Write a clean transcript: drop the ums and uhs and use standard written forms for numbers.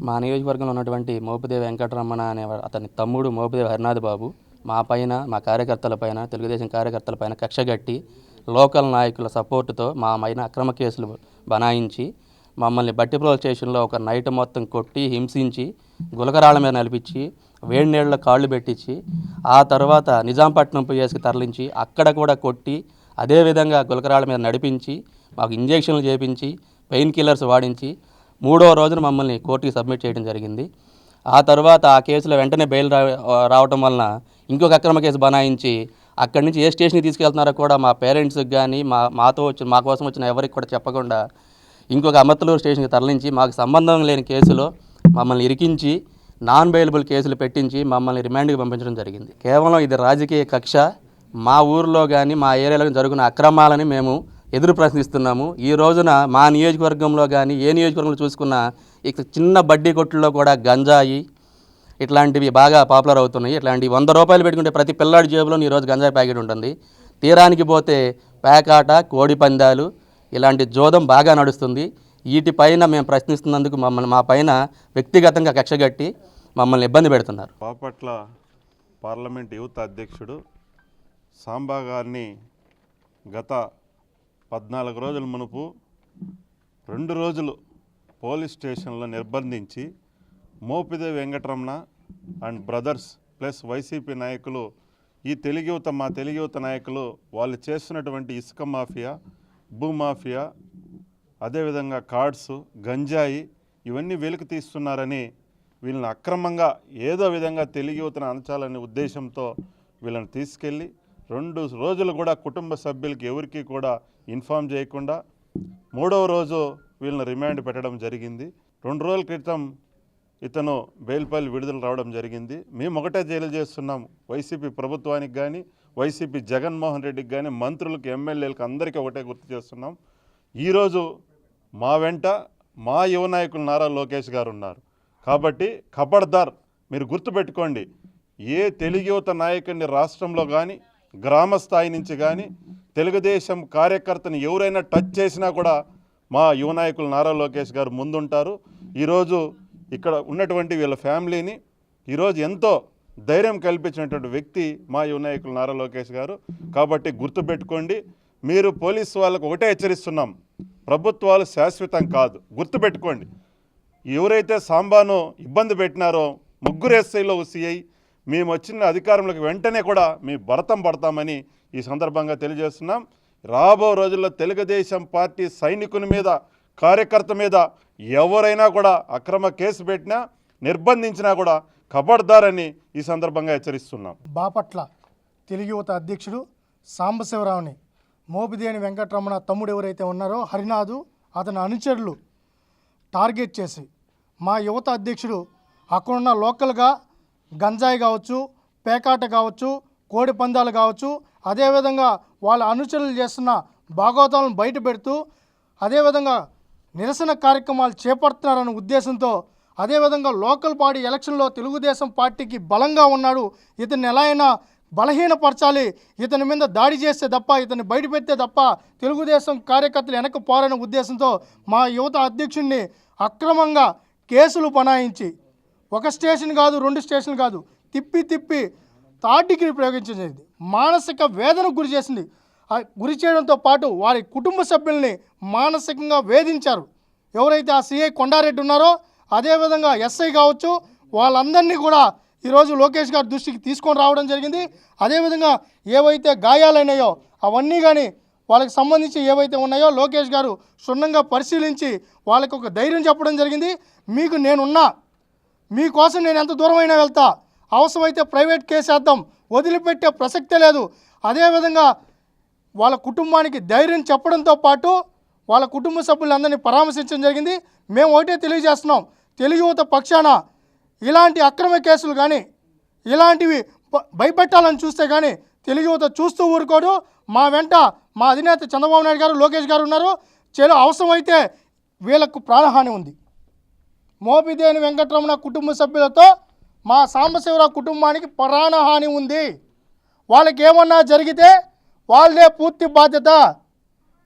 మా నియోజకవర్గంలో ఉన్నటువంటి మోపిదేవి వెంకటరమణ అనే అతని తమ్ముడు మోపిదేవి హరినాథ్ బాబు మా పైన, మా కార్యకర్తలపైన, తెలుగుదేశం కార్యకర్తలపైన కక్షగట్టి లోకల్ నాయకుల సపోర్టుతో మా పైన అక్రమ కేసులు బనాయించి మమ్మల్ని బట్టిప్రోల్ స్టేషన్లో ఒక నైట్ మొత్తం కొట్టి హింసించి గులకరాళ్ళ మీద నలిపించి వేడి నీళ్ళలో కాళ్ళు పెట్టించి ఆ తర్వాత నిజాంపట్నం పిఎస్కి తరలించి అక్కడ కూడా కొట్టి అదేవిధంగా గులకరాళ్ళ మీద నడిపించి మాకు ఇంజెక్షన్లు చేయించి పెయిన్ కిల్లర్స్ వాడించి 3వ రోజున మమ్మల్ని కోర్టుకి సబ్మిట్ చేయడం జరిగింది. ఆ తర్వాత ఆ కేసులో వెంటనే బెయిల్ రావటం వలన ఇంకొక అక్రమ కేసు బనాయించి అక్కడి నుంచి ఏ స్టేషన్కి తీసుకెళ్తున్నారో కూడా మా పేరెంట్స్కి కానీ మా కోసం వచ్చిన ఎవరికి కూడా చెప్పకుండా ఇంకొక అమర్తలూరు స్టేషన్కి తరలించి మాకు సంబంధం లేని కేసులో మమ్మల్ని ఇరికించి నాన్ బెయిలబుల్ కేసులు పెట్టించి మమ్మల్ని రిమాండ్కి పంపించడం జరిగింది. కేవలం ఇది రాజకీయ కక్ష. మా ఊరిలో కానీ మా ఏరియాలో జరుగుతున్న అక్రమాలని మేము ఎదురు ప్రశ్నిస్తున్నాము. ఈ రోజున మా నియోజకవర్గంలో కానీ ఏ నియోజకవర్గంలో చూసుకున్నా ఇక చిన్న బడ్డీ కొట్టుల్లో కూడా గంజాయి ఇట్లాంటివి బాగా పాపులర్ అవుతున్నాయి. ఇట్లాంటివి 100 రూపాయలు పెట్టుకుంటే ప్రతి పిల్లాడి జేబులో ఈరోజు గంజాయి ప్యాకెట్ ఉంటుంది. తీరానికి పోతే పేకాట, కోడి పందాలు ఇలాంటి జోదం బాగా నడుస్తుంది. వీటిపైన మేము ప్రశ్నిస్తున్నందుకు మా పైన వ్యక్తిగతంగా కక్షగట్టి మమ్మల్ని ఇబ్బంది పెడుతున్నారు. బాపట్ల పార్లమెంట్ యూత్ అధ్యక్షుడు సాంబా గారిని గత 14 రోజుల మునుపు 2 రోజులు పోలీస్ స్టేషన్లో నిర్బంధించి Mopidevi Venkataramana and brothers plus YCP నాయకులు, ఈ మా తెలుగు యువత నాయకులు వాళ్ళు చేస్తున్నటువంటి ఇసుక మాఫియా, భూమాఫియా, అదేవిధంగా కార్డ్స్, గంజాయి ఇవన్నీ వెలికి తీస్తున్నారని వీళ్ళని అక్రమంగా ఏదో విధంగా తెలుగు యువతను అణచాలనే ఉద్దేశంతో వీళ్ళని తీసుకెళ్ళి 2 రోజులు కూడా కుటుంబ సభ్యులకి ఎవరికి కూడా ఇన్ఫామ్ చేయకుండా 3వ రోజు వీళ్ళని రిమాండ్ పెట్టడం జరిగింది. 2 రోజుల క్రితం ఇతను బెయిల్పల్లి విడుదల రావడం జరిగింది. మేము ఒకటే తెలియజేస్తున్నాం, వైసీపీ ప్రభుత్వానికి కానీ, వైసీపీ జగన్మోహన్ రెడ్డికి కానీ, మంత్రులకు, ఎమ్మెల్యేలకు అందరికీ ఒకటే గుర్తు చేస్తున్నాం. ఈరోజు మా వెంట మా యువ నాయకులు నారా లోకేష్ గారు ఉన్నారు. కాబట్టి ఖబర్దార్, మీరు గుర్తుపెట్టుకోండి, ఏ తెలుగు యువత నాయకుడిని రాష్ట్రంలో కానీ గ్రామ స్థాయి నుంచి కానీ తెలుగుదేశం కార్యకర్తని ఎవరైనా టచ్ చేసినా కూడా మా యువ నాయకులు నారా లోకేష్ గారు ముందుంటారు. ఈరోజు ఇక్కడ ఉన్నటువంటి వీళ్ళ ఫ్యామిలీని ఈరోజు ఎంతో ధైర్యం కల్పించినటువంటి వ్యక్తి మా యువ నాయకులు నారా లోకేష్ గారు. కాబట్టి గుర్తుపెట్టుకోండి, మీరు పోలీసు వాళ్ళకు ఒకటే హెచ్చరిస్తున్నాం, ప్రభుత్వాలు శాశ్వతం కాదు. గుర్తుపెట్టుకోండి, ఎవరైతే సాంబాను ఇబ్బంది పెట్టినారో 3 ఎస్ఐలో సిఐ, మేము వచ్చిన అధికారంలోకి వెంటనే కూడా మీ భరతం పడతామని ఈ సందర్భంగా తెలియజేస్తున్నాం. రాబో రోజుల్లో తెలుగుదేశం పార్టీ సైనికుని మీద, కార్యకర్త మీద ఎవరైనా కూడా అక్రమ కేసు పెట్టినా, నిర్బంధించినా కూడా ఖబర్దారని ఈ సందర్భంగా హెచ్చరిస్తున్నాం. బాపట్ల తెలుగు యువత అధ్యక్షుడు సాంబశివరావుని మోపిదేని వెంకటరమణ తమ్ముడు ఎవరైతే ఉన్నారో హరినాథు, అతని అనుచరులు టార్గెట్ చేసి మా యువత అధ్యక్షుడు అక్కడున్న లోకల్గా గంజాయి కావచ్చు, పేకాట కావచ్చు, కోడి పందాలు కావచ్చు, అదేవిధంగా వాళ్ళ అనుచరులు చేస్తున్న భాగవతాలను బయట పెడుతూ అదేవిధంగా నిరసన కార్యక్రమాలు చేపడుతున్నారన్న ఉద్దేశంతో, అదేవిధంగా లోకల్ బాడీ ఎలక్షన్లో తెలుగుదేశం పార్టీకి బలంగా ఉన్నాడు, ఇతన్ని ఎలా అయినా బలహీనపరచాలి, ఇతని మీద దాడి చేస్తే తప్ప, ఇతన్ని బయట పెడితే తప్ప తెలుగుదేశం కార్యకర్తలు వెనక్కి పోరనే ఉద్దేశంతో మా యువత అధ్యక్షుడిని అక్రమంగా కేసులు బనాయించి 1 స్టేషన్ కాదు, 2 స్టేషన్లు కాదు, తిప్పి థర్డ్ డిగ్రీ ప్రయోగించింది. మానసిక వేదనకు గురి చేయడంతో పాటు వారి కుటుంబ సభ్యుల్ని మానసికంగా వేధించారు. ఎవరైతే ఆ సిఐ కొండారెడ్డి ఉన్నారో, అదేవిధంగా ఎస్ఐ కావచ్చు, వాళ్ళందరినీ కూడా ఈరోజు లోకేష్ గారి దృష్టికి తీసుకొని రావడం జరిగింది. అదేవిధంగా ఏవైతే గాయాలైనాయో అవన్నీ కానీ వాళ్ళకి సంబంధించి ఏవైతే ఉన్నాయో లోకేష్ గారు క్షుణ్ణంగా పరిశీలించి వాళ్ళకి ఒక ధైర్యం చెప్పడం జరిగింది. మీకు నేనున్నా, మీకోసం నేను ఎంత దూరమైనా వెళ్తా, అవసరమైతే ప్రైవేట్ కేసు వేద్దాం, వదిలిపెట్టే ప్రసక్తే లేదు. అదేవిధంగా వాళ్ళ కుటుంబానికి ధైర్యం చెప్పడంతో పాటు వాళ్ళ కుటుంబ సభ్యులందరినీ పరామర్శించడం జరిగింది. మేము ఒకటే తెలియజేస్తున్నాం, తెలుగు యువత పక్షాన ఇలాంటి అక్రమ కేసులు కానీ ఇలాంటివి భయపెట్టాలని చూస్తే కానీ తెలుగు యువత చూస్తూ ఊరుకోడు. మా వెంట మా అధినేత చంద్రబాబు నాయుడు గారు, లోకేష్ గారు ఉన్నారు. అవసరమైతే వీళ్ళకు ప్రాణహాని ఉంది. మోపిదేని వెంకటరమణ కుటుంబ సభ్యులతో మా సాంబశివరావు కుటుంబానికి ప్రాణహాని ఉంది. వాళ్ళకి ఏమన్నా జరిగితే వాళ్ళే పూర్తి బాధ్యత.